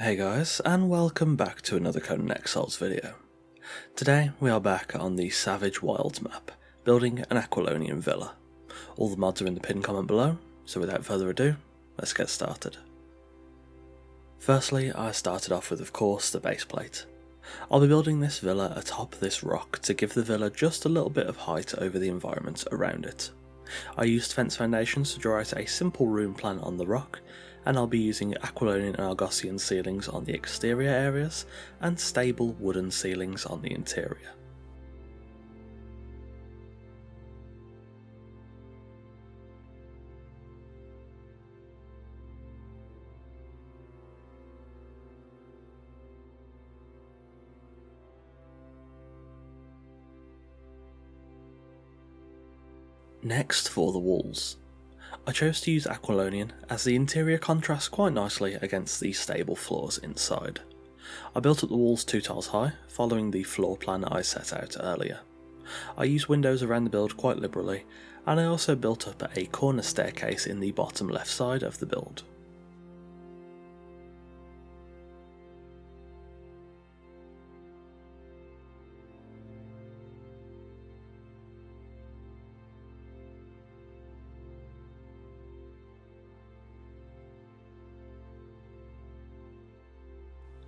Hey guys, and welcome back to another Conan Exiles video. Today we are back on the Savage Wilds map, building an Aquilonian Villa. All the mods are in the pinned comment below, so without further ado, let's get started. Firstly, I started off with, of course, the baseplate. I'll be building this villa atop this rock to give the villa just a little bit of height over the environment around it. I used fence foundations to draw out a simple room plan on the rock, and I'll be using Aquilonian and Argossean ceilings on the exterior areas and stable wooden ceilings on the interior. Next, for the walls. I chose to use Aquilonian as the interior contrasts quite nicely against the stable floors inside. I built up the walls 2 tiles high, following the floor plan I set out earlier. I used windows around the build quite liberally, and I also built up a corner staircase in the bottom left side of the build.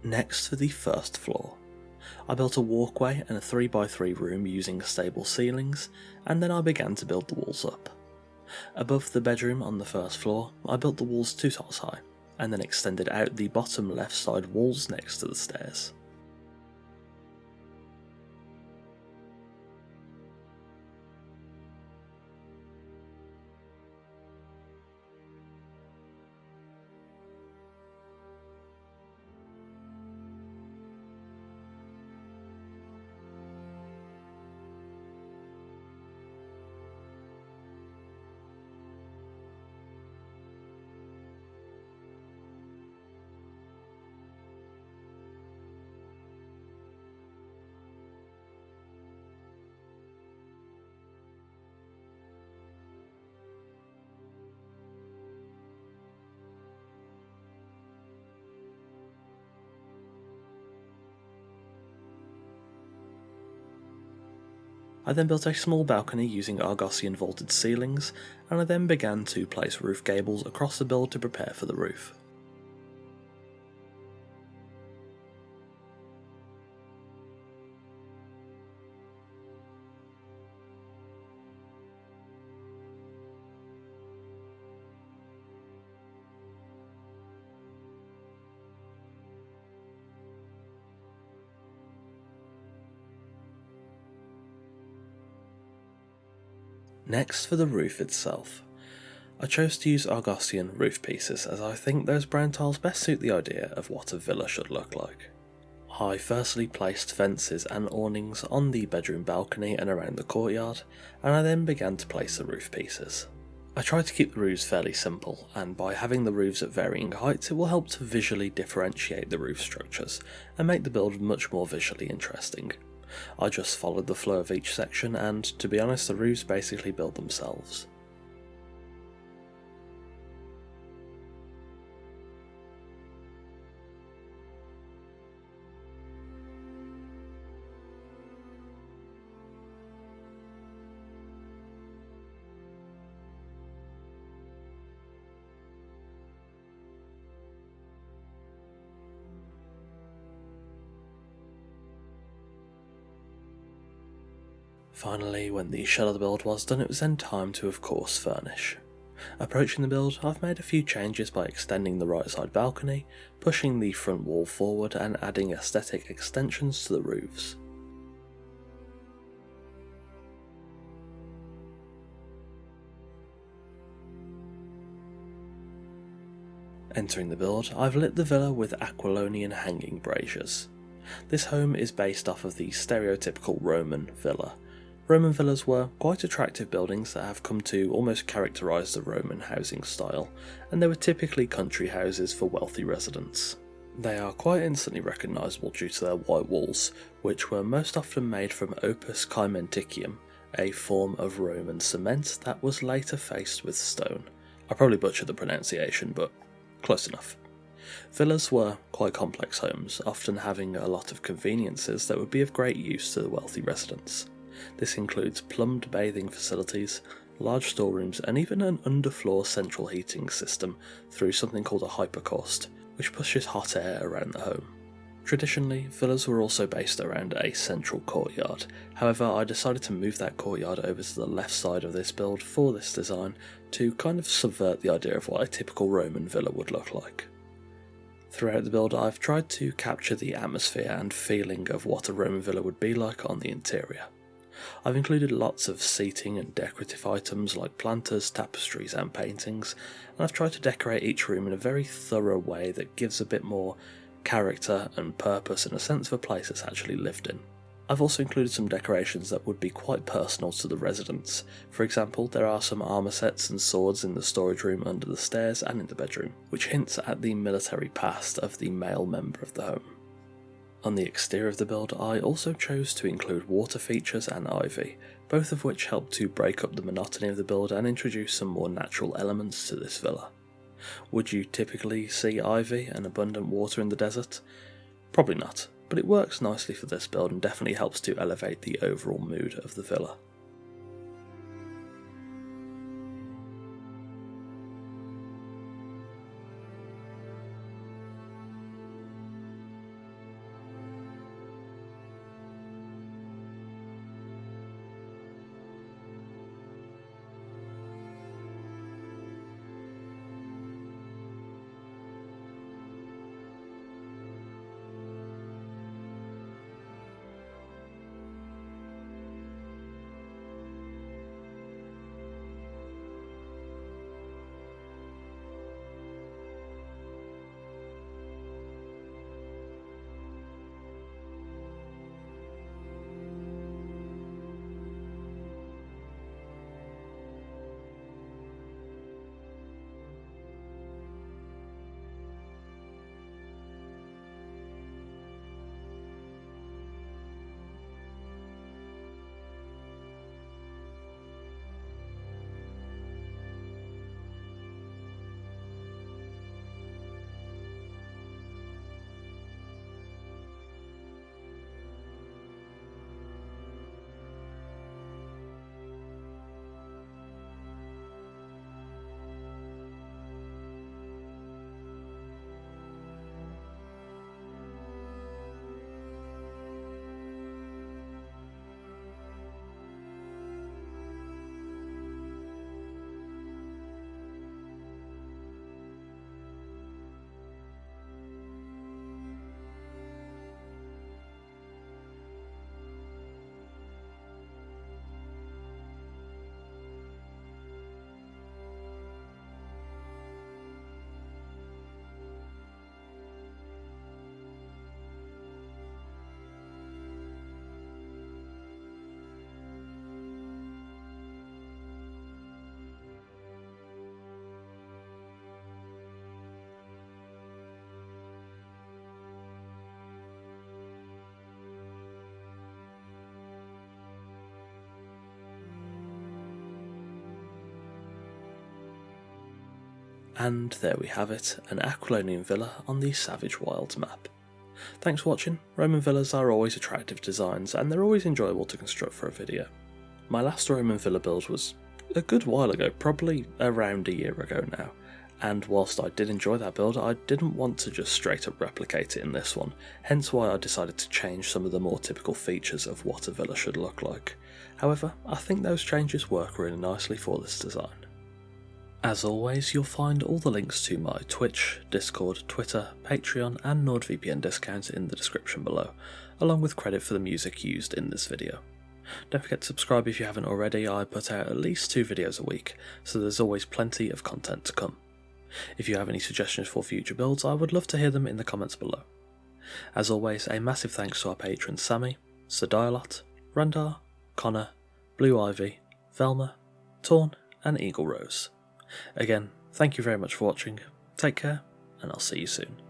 Next, for the first floor. I built a walkway and a 3x3 room using stable ceilings, and then I began to build the walls up. Above the bedroom on the first floor, I built the walls 2 tiles high, and then extended out the bottom left side walls next to the stairs. I then built a small balcony using Argossean vaulted ceilings, and I then began to place roof gables across the build to prepare for the roof. Next, for the roof itself. I chose to use Argossean roof pieces as I think those brown tiles best suit the idea of what a villa should look like. I firstly placed fences and awnings on the bedroom balcony and around the courtyard, and I then began to place the roof pieces. I tried to keep the roofs fairly simple, and by having the roofs at varying heights it will help to visually differentiate the roof structures and make the build much more visually interesting. I just followed the flow of each section, and to be honest, the roofs basically build themselves. Finally, when the shell of the build was done, it was then time to, of course, furnish. Approaching the build, I've made a few changes by extending the right side balcony, pushing the front wall forward and adding aesthetic extensions to the roofs. Entering the build, I've lit the villa with Aquilonian hanging braziers. This home is based off of the stereotypical Roman villa. Roman villas were quite attractive buildings that have come to almost characterise the Roman housing style, and they were typically country houses for wealthy residents. They are quite instantly recognisable due to their white walls, which were most often made from opus caementicum, a form of Roman cement that was later faced with stone. I probably butchered the pronunciation, but close enough. Villas were quite complex homes, often having a lot of conveniences that would be of great use to the wealthy residents. This includes plumbed bathing facilities, large storerooms, and even an underfloor central heating system through something called a hypercaust, which pushes hot air around the home. Traditionally, villas were also based around a central courtyard. However, I decided to move that courtyard over to the left side of this build for this design to kind of subvert the idea of what a typical Roman villa would look like. Throughout the build, I've tried to capture the atmosphere and feeling of what a Roman villa would be like on the interior. I've included lots of seating and decorative items like planters, tapestries and paintings, and I've tried to decorate each room in a very thorough way that gives a bit more character and purpose and a sense of a place that's actually lived in. I've also included some decorations that would be quite personal to the residents. For example, there are some armour sets and swords in the storage room under the stairs and in the bedroom, which hints at the military past of the male member of the home. On the exterior of the build, I also chose to include water features and ivy, both of which help to break up the monotony of the build and introduce some more natural elements to this villa. Would you typically see ivy and abundant water in the desert? Probably not, but it works nicely for this build and definitely helps to elevate the overall mood of the villa. And there we have it, an Aquilonian Villa on the Savage Wilds map. Thanks for watching. Roman villas are always attractive designs and they're always enjoyable to construct for a video. My last Roman villa build was a good while ago, probably around a year ago now, and whilst I did enjoy that build, I didn't want to just straight up replicate it in this one, hence why I decided to change some of the more typical features of what a villa should look like. However, I think those changes work really nicely for this design. As always, you'll find all the links to my Twitch, Discord, Twitter, Patreon and NordVPN discount in the description below, along with credit for the music used in this video. Don't forget to subscribe if you haven't already. I put out at least 2 videos a week, so there's always plenty of content to come. If you have any suggestions for future builds, I would love to hear them in the comments below. As always, a massive thanks to our patrons Sammy, Sir Dialot, Randar, Connor, Blue Ivy, Velma, Torn and Eagle Rose. Again, thank you very much for watching, take care, and I'll see you soon.